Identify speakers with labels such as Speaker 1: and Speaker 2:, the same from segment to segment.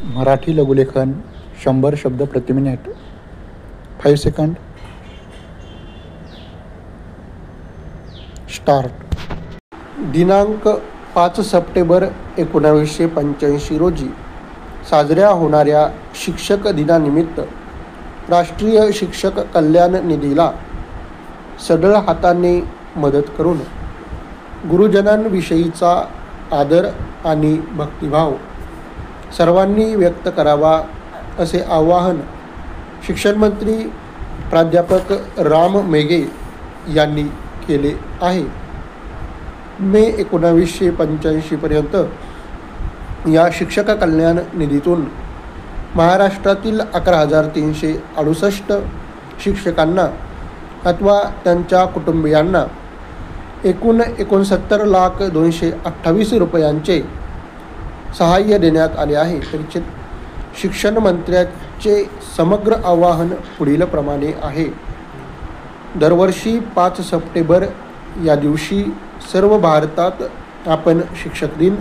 Speaker 1: मराठी लघुलेखन 100 शब्द प्रति minute. 5 second. Start. दिनांक 5 सप्टेंबर 1985 रोजी साजऱ्या होणाऱ्या शिक्षक दिनानिमित्त राष्ट्रीय शिक्षक कल्याण निधीला सढळ हाताने मदत करून गुरुजनांविषयीचा आदर आणि भक्तिभाव सर्वांनी व्यक्त करावा असे आवाहन शिक्षणमंत्री प्राध्यापक राम मेघे यांनी केले आहे. मे 1985 पर्यंत या शिक्षक कल्याण निधीतून महाराष्ट्रातील 11,368 शिक्षकांना अथवा त्यांच्या कुटुंबियांना एकूण 69,228 रुपयांचे सहाय्य देण्यात आले आहे. शिक्षण मंत्र्याचे समग्र आवाहन पुढील प्रमाणे आहे. दरवर्षी 5 सप्टेंबर या दिवशी सर्व भारतात आपण शिक्षक दिन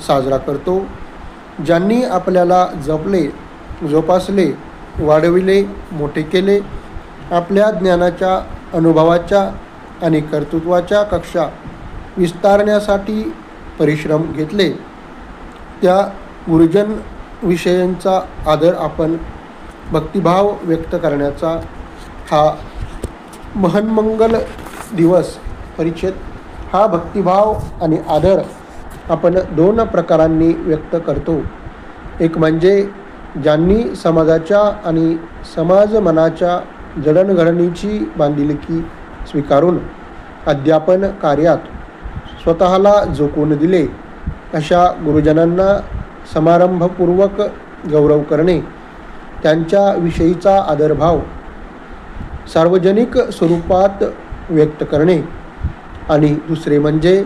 Speaker 1: साजरा करतो. ज्यांनी आपल्याला जपले, जोपासले, वाढविले, मोठे केले, आपल्या ज्ञानाच्या, अनुभवाच्या आणि कर्तृत्वाच्या कक्षा विस्तारण्यासाठी परिश्रम घेतले, त्या गुरुजन विषयांचा आदर आपण भक्तिभाव व्यक्त करण्याचा हा महामंगल दिवस. परिच्छेद. हा भक्तिभाव आणि आदर आपण 2 प्रकारांनी व्यक्त करतो. एक म्हणजे ज्यांनी समाजाच्या आणि समाज मनाच्या जडणघडणीची बांधिलकी स्वीकारून अध्यापन कार्यात स्वतःला झोकून दिले, अशा गुरुजनांना समारंभपूर्वक गौरव करणे, त्यांच्या विषयीचा आदरभाव सार्वजनिक स्वरूपात व्यक्त करणे. आणि दुसरे म्हणजे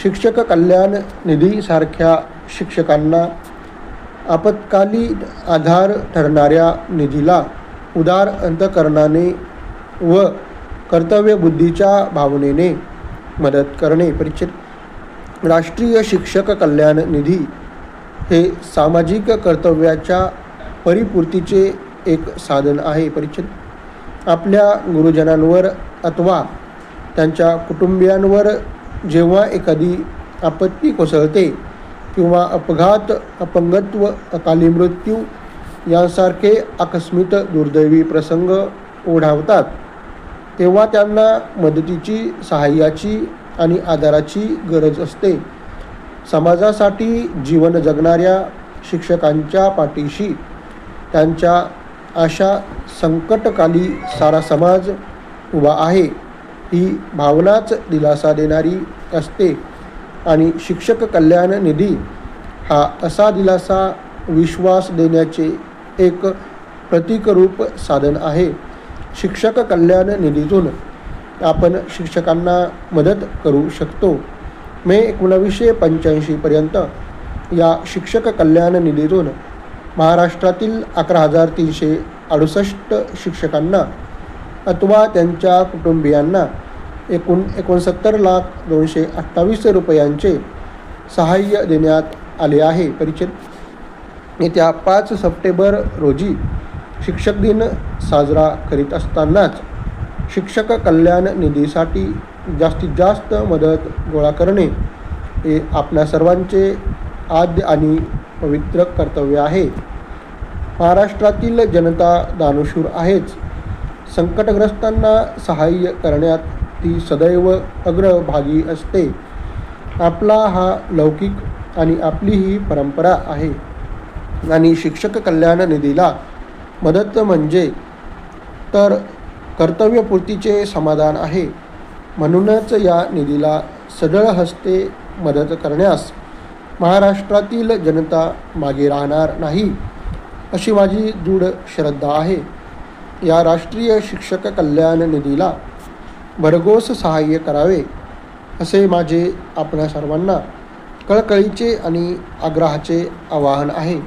Speaker 1: शिक्षक कल्याण निधीसारख्या शिक्षकांना आपत्कालीन आधार ठरणाऱ्या निधीला उदार अंतःकरणाने व कर्तव्यबुद्धीच्या भावनेने मदत करणे. परिच्छेद. राष्ट्रीय शिक्षक कल्याण निधी हे सामाजिक कर्तव्याच्या परिपूर्तीचे एक साधन आहे. परिच्छेद. आपल्या गुरुजनांवर अथवा त्यांच्या कुटुंबियांवर जेव्हा एखादी आपत्ती कोसळते किंवा अपघात, अपंगत्व, अकाली मृत्यू यांसारखे आकस्मिक दुर्दैवी प्रसंग ओढावतात, तेव्हा त्यांना मदतीची, सहाय्याची आणि आदराची गरज असते. समाजासाठी जीवन जगणाऱ्या शिक्षकांच्या पाठीशी त्यांच्या अशा संकटकाली सारा समाज उभा आहे, ही भावनाच दिलासा देणारी असते. आणि शिक्षक कल्याण निधी हा असा दिलासा, विश्वास देण्याचे एक प्रतीकरूप साधन आहे. शिक्षक कल्याण निधीतून आपण शिक्षकांना मदत करू शकतो. मे 1985 पर्यंत या शिक्षक कल्याण निधीतून महाराष्ट्रातील 11,368 शिक्षकांना अथवा त्यांच्या कुटुंबियांना एकूण 69,228 रुपयांचे सहाय्य देण्यात आले आहे. परिच्छेद. येत्या 5 सप्टेंबर रोजी शिक्षक दिन साजरा करीत असतानाच शिक्षक कल्याण निधीसाठी जास्तीत जास्त मदत गोळा करणे हे आपल्या सर्वांचे आद्य आणि पवित्र कर्तव्य आहे. महाराष्ट्रातील जनता दानशूर आहेच. संकटग्रस्तांना सहाय्य करण्यात ती सदैव अग्रभागी असते. आपला हा लौकिक आणि आपली ही परंपरा आहे. आणि शिक्षक कल्याण निधीला मदत म्हणजे तर कर्तव्यपूर्तीचे समाधान आहे. म्हणूनच या निधीला सढळ हस्ते मदत करण्यास महाराष्ट्रातील जनता मागे राहणार नाही, अशी माझी दृढ श्रद्धा आहे. या राष्ट्रीय शिक्षक कल्याण निधीला भरघोस सहाय्य करावे, असे माझे आपणा सर्वांना कळकळीचे आणि आग्रहाचे आवाहन आहे.